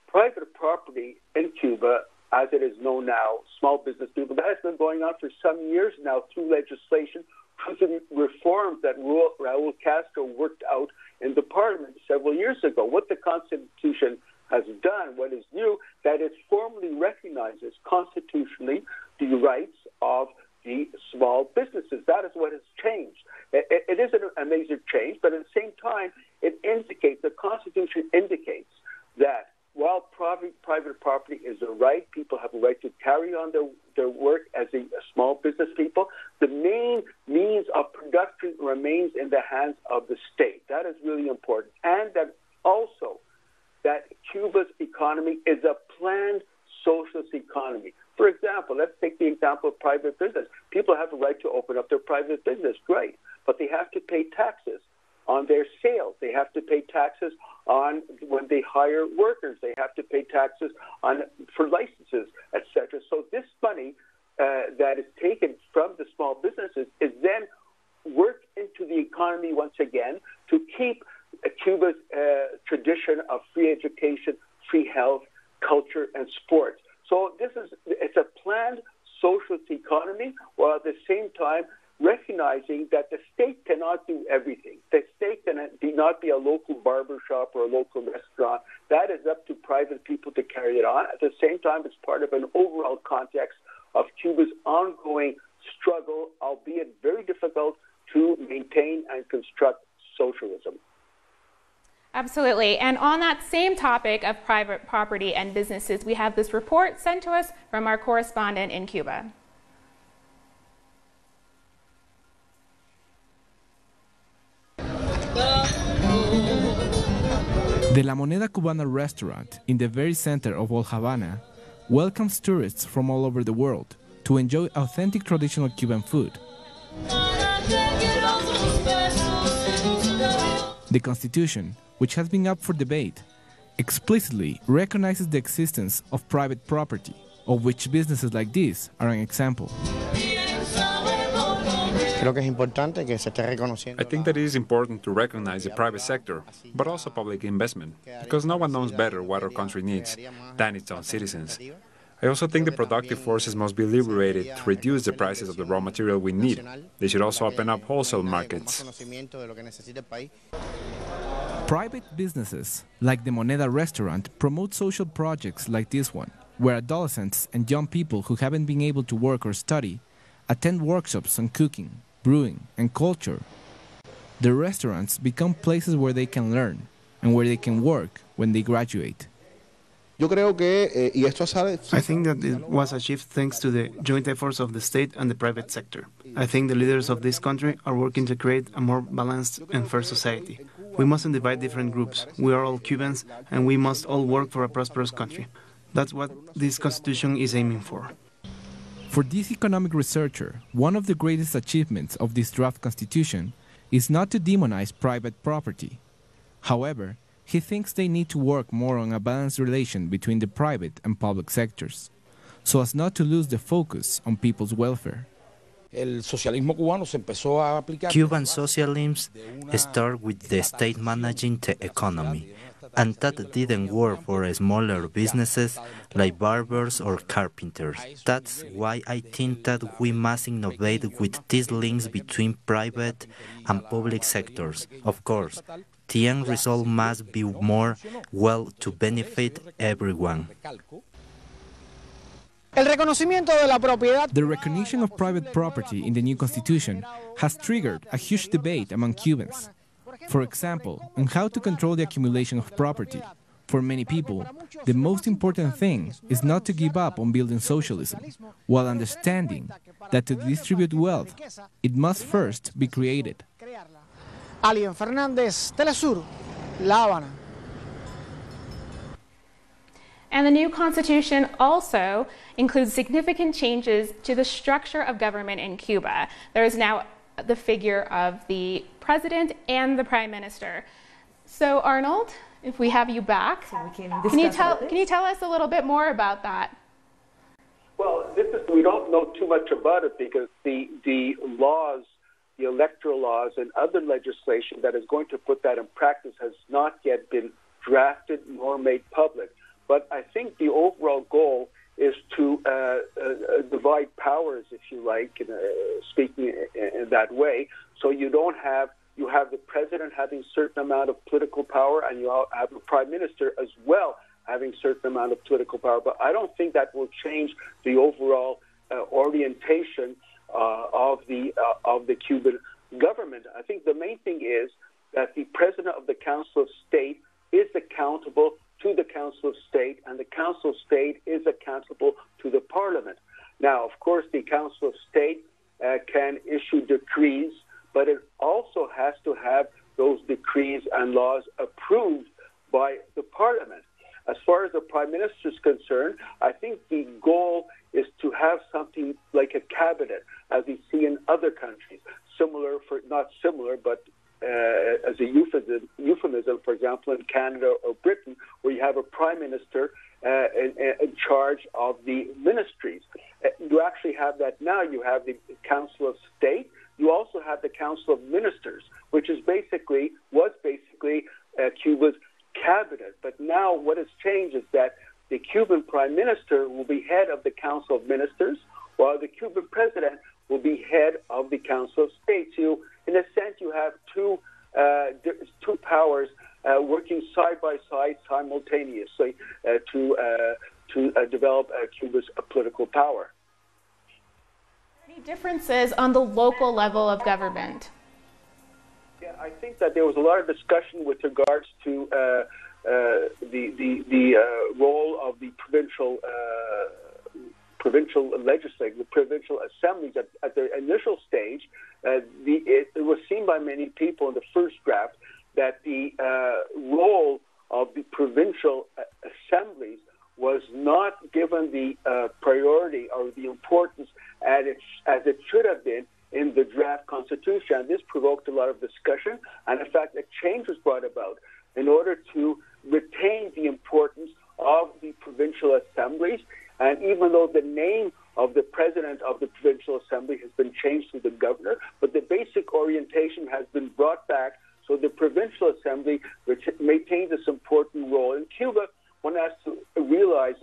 private property in Cuba, as it is known now, small business people, that has been going on for some years now through legislation, through the reforms that Raul Castro worked out in the parliament several years ago. What the Constitution has done, what is new, that it formally recognizes constitutionally the rights of the small businesses. That is what has changed. It is a major change, but at the same time, it indicates, the Constitution indicates that while private property is a right, people have a right to carry on their work as a small business people, the main means of production remains in the hands of the state. That is really important. And that also that Cuba's economy is a planned socialist economy. For example, let's take the example of private business. People have a right to open up their private business, great, but they have to pay taxes on their sales. They have to pay taxes on when they hire workers. They have to pay taxes for licenses, etc. So this money that is taken from the small businesses is then worked into the economy once again to keep Cuba's tradition of free education, free health, culture, and sports. So it's a planned socialist economy, while at the same time recognizing that the state cannot do everything. The state cannot be a local barber shop or a local restaurant. That is up to private people to carry it on. At the same time, it's part of an overall context of Cuba's ongoing struggle, albeit very difficult, to maintain and construct socialism. Absolutely. And on that same topic of private property and businesses, we have this report sent to us from our correspondent in Cuba. The La Moneda Cubana restaurant in the very center of Old Havana welcomes tourists from all over the world to enjoy authentic traditional Cuban food. The Constitution, which has been up for debate, explicitly recognizes the existence of private property, of which businesses like this are an example. I think that it is important to recognize the private sector, but also public investment, because no one knows better what our country needs than its own citizens. I also think the productive forces must be liberated to reduce the prices of the raw material we need. They should also open up wholesale markets. Private businesses, like the Moneda restaurant, promote social projects like this one, where adolescents and young people who haven't been able to work or study attend workshops on cooking, brewing, and culture. The restaurants become places where they can learn and where they can work when they graduate. I think that it was achieved thanks to the joint efforts of the state and the private sector. I think the leaders of this country are working to create a more balanced and fair society. We mustn't divide different groups. We are all Cubans, and we must all work for a prosperous country. That's what this Constitution is aiming for. For this economic researcher, one of the greatest achievements of this draft Constitution is not to demonize private property. However, he thinks they need to work more on a balanced relation between the private and public sectors, so as not to lose the focus on people's welfare. Cuban socialism started with the state managing the economy, and that didn't work for smaller businesses like barbers or carpenters. That's why I think that we must innovate with these links between private and public sectors. Of course, the end result must be more to benefit everyone. The recognition of private property in the new Constitution has triggered a huge debate among Cubans. For example, on how to control the accumulation of property. For many people, the most important thing is not to give up on building socialism, while understanding that to distribute wealth, it must first be created. Alien Fernández, Telesur, La Habana. And the new constitution also includes significant changes to the structure of government in Cuba. There is now the figure of the president and the prime minister. So Arnold, if we have you back, can you tell us a little bit more about that? Well, we don't know too much about it because the laws, the electoral laws and other legislation that is going to put that in practice has not yet been drafted nor made public. But I think the overall goal is to divide powers, if you like, speaking in that way. So you have the president having a certain amount of political power, and you have the prime minister as well having a certain amount of political power, but I don't think that will change the overall orientation of the Cuban government. I think the main thing is that the President of the Council of State is accountable to the Council of State, and the Council of State is accountable to the Parliament. Now, of course, the Council of State can issue decrees, but it also has to have those decrees and laws approved by the Parliament. As far as the Prime Minister is concerned, I think the goal is to have something like a cabinet, as we see in other countries, not similar, but as a euphemism, for example, in Canada or Britain, where you have a Prime Minister in charge of the ministries. You actually have that now. You have the Council of State. You also have the Council of Ministers, which was basically Cuba's cabinet. But now what has changed is that the Cuban Prime Minister will be head of the Council of Ministers, while the Cuban President will be head of the Council of State. So, in a sense, you have two powers working side by side simultaneously to develop Cuba's political power. Any differences on the local level of government? Yeah, I think that there was a lot of discussion with regards to the role of the provincial legislature, the provincial assemblies. At the initial stage, it was seen by many people in the first draft that the role of the provincial assemblies was not given the priority or the importance as it should have been in the draft constitution. And this provoked a lot of discussion, and in fact, a change was brought about in order to retain the importance of the provincial assemblies. And even though the name of the president of the provincial assembly has been changed to the governor, but the basic orientation has been brought back, so the provincial assembly maintains this important role. In Cuba, one has to realize,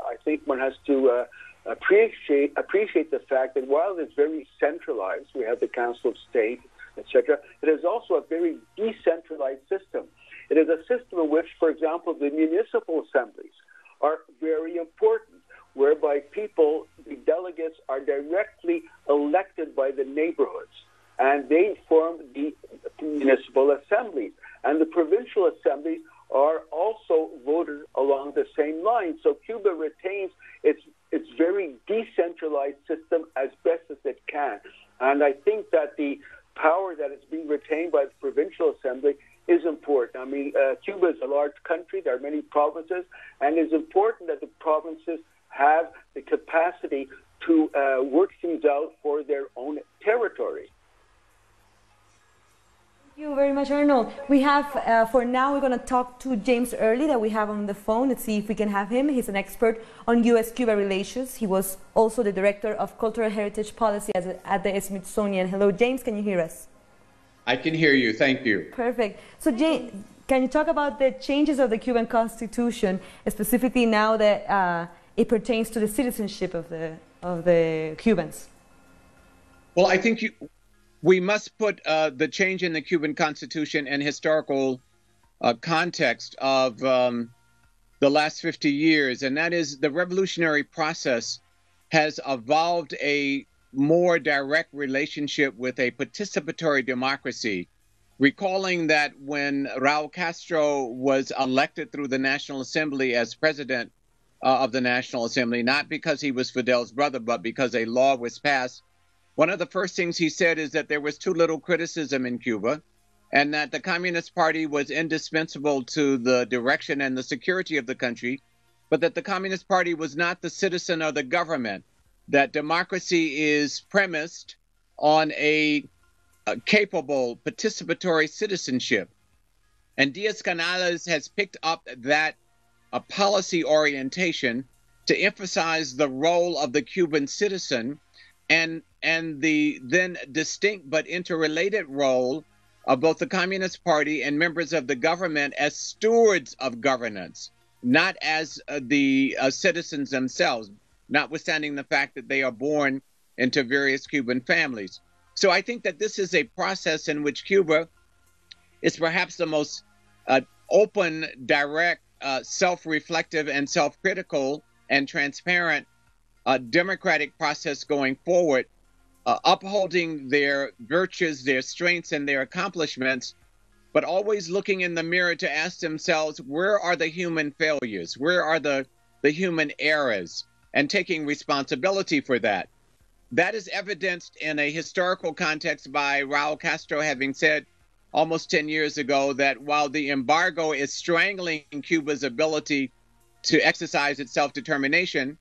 I think one has to appreciate the fact that while it's very centralized, we have the Council of State, etc., it is also a very decentralized system. It is a system in which, for example, the municipal assemblies are very important, whereby the delegates are directly elected by the neighborhoods, and they form the municipal assemblies. And the provincial assemblies are also voted along the same line. So Cuba retains its very decentralized system as best as it can. And I think that the power that is being retained by the provincial assembly is important. I mean, Cuba is a large country. There are many provinces, and it's important that the provinces have the capacity to work things out for their own territory. Thank you very much, Arnold. We have, for now, we're going to talk to James Early that we have on the phone. Let's see if we can have him. He's an expert on U.S.-Cuba relations. He was also the Director of Cultural Heritage Policy at the Smithsonian. Hello, James, can you hear us? I can hear you, thank you. Perfect. So, James, can you talk about the changes of the Cuban Constitution, specifically now that it pertains to the citizenship of the Cubans? Well, I think we must put the change in the Cuban Constitution in historical context of the last 50 years, and that is the revolutionary process has evolved a more direct relationship with a participatory democracy, recalling that when Raul Castro was elected through the National Assembly as president of the National Assembly, not because he was Fidel's brother, but because a law was passed, one of the first things he said is that there was too little criticism in Cuba, and that the Communist Party was indispensable to the direction and the security of the country, but that the Communist Party was not the citizen or the government, that democracy is premised on a capable participatory citizenship. And Diaz-Canales has picked up that policy orientation to emphasize the role of the Cuban citizen and the then distinct but interrelated role of both the Communist Party and members of the government as stewards of governance, not as the citizens themselves, notwithstanding the fact that they are born into various Cuban families. So I think that this is a process in which Cuba is perhaps the most open, direct, self-reflective and self-critical and transparent democratic process going forward, upholding their virtues, their strengths, and their accomplishments, but always looking in the mirror to ask themselves, where are the human failures? Where are the human errors? And taking responsibility for that. That is evidenced in a historical context by Raul Castro having said almost 10 years ago that while the embargo is strangling Cuba's ability to exercise its self-determination,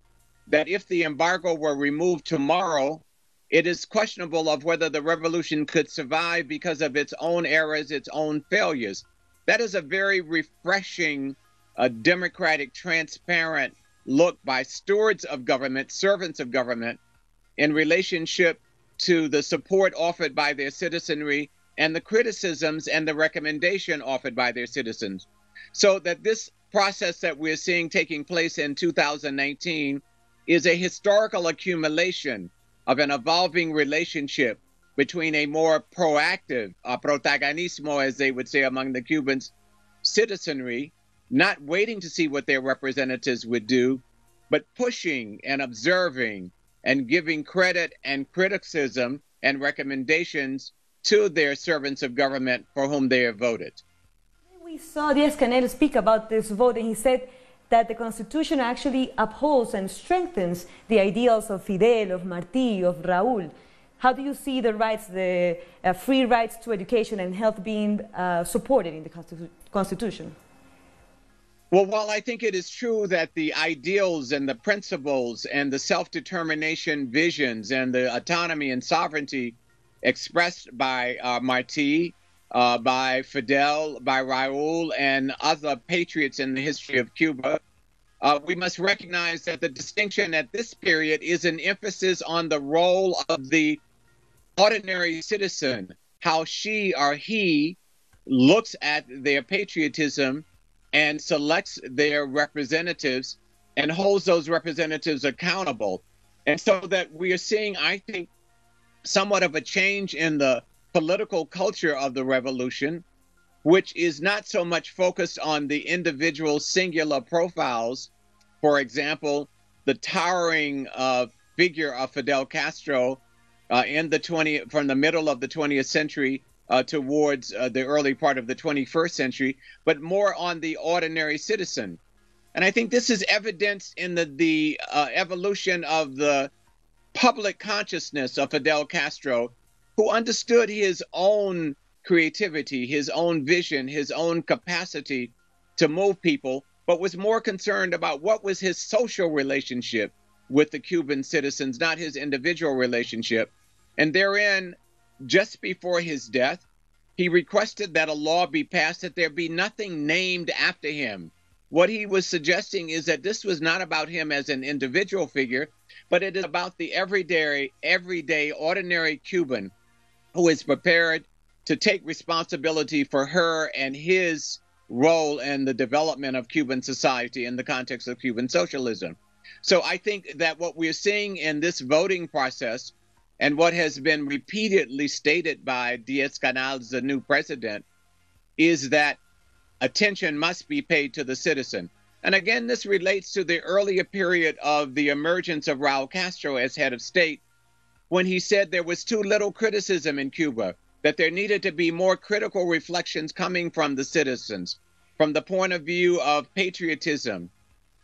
that if the embargo were removed tomorrow, it is questionable of whether the revolution could survive because of its own errors, its own failures. That is a very refreshing, democratic, transparent look by stewards of government, servants of government, in relationship to the support offered by their citizenry and the criticisms and the recommendation offered by their citizens. So that this process that we're seeing taking place in 2019 is a historical accumulation of an evolving relationship between a more proactive, protagonismo, as they would say among the Cubans, citizenry, not waiting to see what their representatives would do, but pushing and observing and giving credit and criticism and recommendations to their servants of government for whom they have voted. We saw Díaz-Canel speak about this vote, and he said that the Constitution actually upholds and strengthens the ideals of Fidel, of Martí, of Raúl. How do you see the rights, the free rights to education and health being supported in the Constitution? Well, while I think it is true that the ideals and the principles and the self-determination visions and the autonomy and sovereignty expressed by Martí, by Fidel, by Raúl, and other patriots in the history of Cuba, we must recognize that the distinction at this period is an emphasis on the role of the ordinary citizen, how she or he looks at their patriotism and selects their representatives and holds those representatives accountable. And so that we are seeing, I think, somewhat of a change in the political culture of the revolution, which is not so much focused on the individual singular profiles. For example, the towering figure of Fidel Castro from the middle of the 20th century towards the early part of the 21st century, but more on the ordinary citizen. And I think this is evidenced in the evolution of the public consciousness of Fidel Castro, who understood his own creativity, his own vision, his own capacity to move people, but was more concerned about what was his social relationship with the Cuban citizens, not his individual relationship. And therein, just before his death, he requested that a law be passed that there be nothing named after him. What he was suggesting is that this was not about him as an individual figure, but it is about the everyday, ordinary Cuban who is prepared to take responsibility for her and his role in the development of Cuban society in the context of Cuban socialism. So I think that what we're seeing in this voting process, and what has been repeatedly stated by Díaz-Canel, the new president, is that attention must be paid to the citizen. And again, this relates to the earlier period of the emergence of Raúl Castro as head of state, when he said there was too little criticism in Cuba, that there needed to be more critical reflections coming from the citizens, from the point of view of patriotism,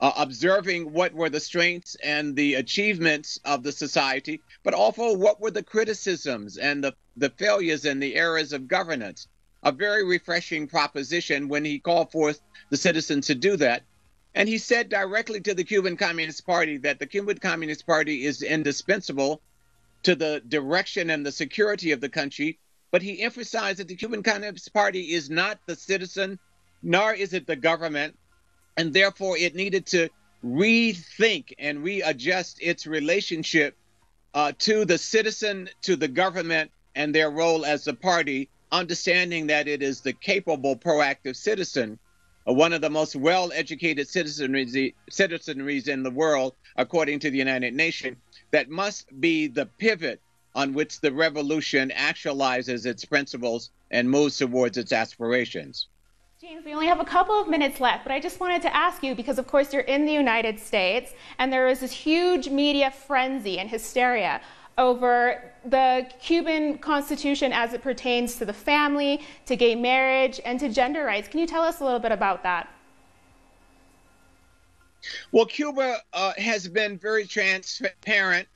observing what were the strengths and the achievements of the society, but also what were the criticisms and the failures and the errors of governance. A very refreshing proposition when he called forth the citizens to do that. And he said directly to the Cuban Communist Party that the Cuban Communist Party is indispensable to the direction and the security of the country. But he emphasized that the Cuban Communist Party is not the citizen, nor is it the government, and therefore it needed to rethink and readjust its relationship to the citizen, to the government, and their role as a party, understanding that it is the capable, proactive citizen, one of the most well-educated citizenries in the world, according to the United Nations, that must be the pivot on which the revolution actualizes its principles and moves towards its aspirations. James, we only have a couple of minutes left, but I just wanted to ask you, because of course you're in the United States, and there was this huge media frenzy and hysteria over the Cuban Constitution as it pertains to the family, to gay marriage, and to gender rights. Can you tell us a little bit about that? Well, Cuba has been very transparent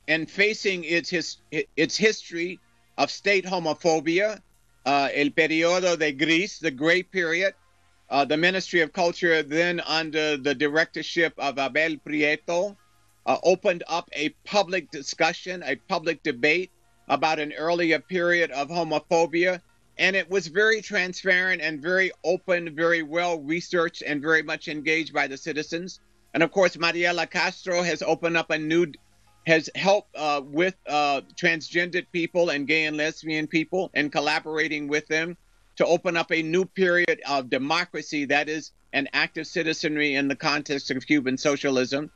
in facing its history of state homophobia, el periodo de gris, the gray period. The Ministry of Culture, then under the directorship of Abel Prieto, opened up a public discussion, a public debate about an earlier period of homophobia. And it was very transparent and very open, very well researched, and very much engaged by the citizens. And of course, Mariela Castro has opened up has helped with transgendered people and gay and lesbian people, and collaborating with them to open up a new period of democracy that is an active citizenry in the context of Cuban socialism.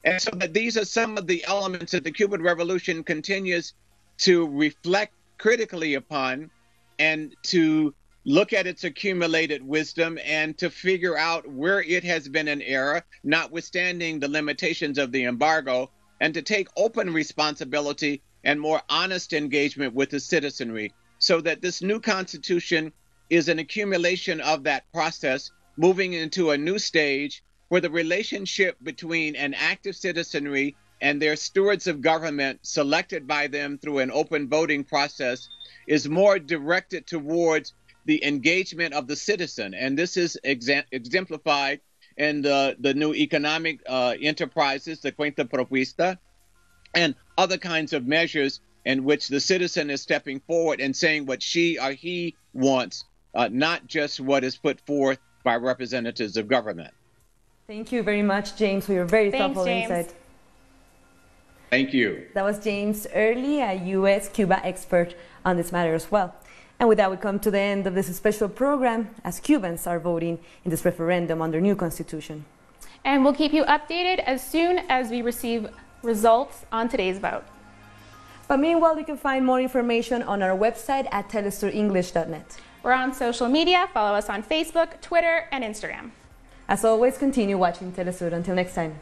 And so that these are some of the elements that the Cuban Revolution continues to reflect critically upon, and to look at its accumulated wisdom and to figure out where it has been an error, notwithstanding the limitations of the embargo, and to take open responsibility and more honest engagement with the citizenry, so that this new constitution is an accumulation of that process, moving into a new stage where the relationship between an active citizenry and their stewards of government, selected by them through an open voting process, is more directed towards the engagement of the citizen. And this is exemplified in the new economic enterprises, the Cuenta Propuesta, and other kinds of measures in which the citizen is stepping forward and saying what she or he wants, not just what is put forth by representatives of government. Thank you very much, James, for your very thoughtful insight. Thank you. That was James Early, a U.S.-Cuba expert on this matter as well. And with that, we come to the end of this special program as Cubans are voting in this referendum on their new constitution. And we'll keep you updated as soon as we receive results on today's vote. But meanwhile, you can find more information on our website at telesurenglish.net. We're on social media. Follow us on Facebook, Twitter, and Instagram. As always, continue watching Telesur. Until next time.